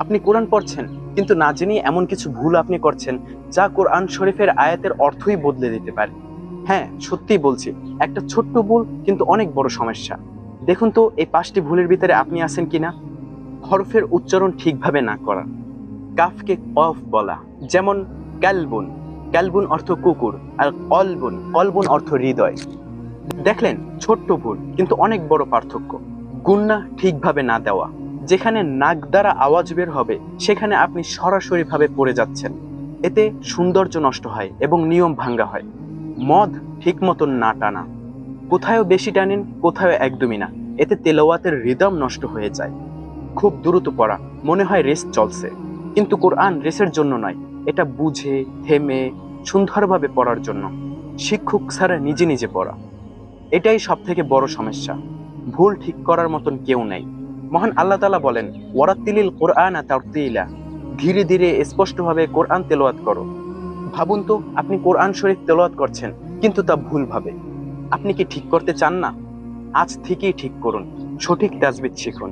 আপনি কোরআন পড়ছেন, কিন্তু না জেনেই এমন কিছু ভুল আপনি করছেন যা কোরআন শরীফের আয়াতের অর্থই বদলে দিতে পারে। হ্যাঁ, সত্যিই বলছি, একটা ছোট্ট ভুল কিন্তু অনেক বড় সমস্যা। দেখুন তো এই 5টি ভুলের ভিতরে আপনি আছেন কিনা। হরফের উচ্চারণ ঠিকভাবে না করা, কাফকে কফ বলা, যেমন ক্যালবুন। ক্যালবুন অর্থ কুকুর, আর কলবুন, কলবুন অর্থ হৃদয়। দেখলেন, ছোট্ট ভুল কিন্তু অনেক বড় পার্থক্য। গুন্না ঠিকভাবে না দেওয়া, যেখানে নাক দ্বারা আওয়াজ বের হবে সেখানে আপনি সরাসরি ভাবে পড়ে যাচ্ছেন। এতে সৌন্দর্য নষ্ট হয় এবং নিয়ম ভাঙ্গা হয়। মদ ঠিক মতন না টানা, কোথাও বেশি টানেন, কোথাও একদমই না। এতে তেলাওয়াতের রিদম নষ্ট হয়ে যায়। খুব দ্রুত পড়া, মনে হয় রেস চলছে, কিন্তু কোরআন রেসের জন্য নয়, এটা বুঝে থেমে সুন্দরভাবে পড়ার জন্য। শিক্ষক ছাড়া নিজে নিজে পড়া, এটাই সব থেকে বড় সমস্যা। ভুল ঠিক করার মতন কেউ নেই। মহান আল্লাহ তাআলা বলেন, ওয়ারাত্তিলিল কোরআনা তারতিলা, ধীরে ধীরে স্পষ্টভাবে কোরআন তেলাওয়াত করো। ভাবুন তো, আপনি কোরআন শরীফ তেলাওয়াত করছেন, কিন্তু তা ভুলভাবে। আপনি কি ঠিক করতে চান না? আজ থেকেই ঠিক করুন, সঠিক তাজবিদ শিখুন।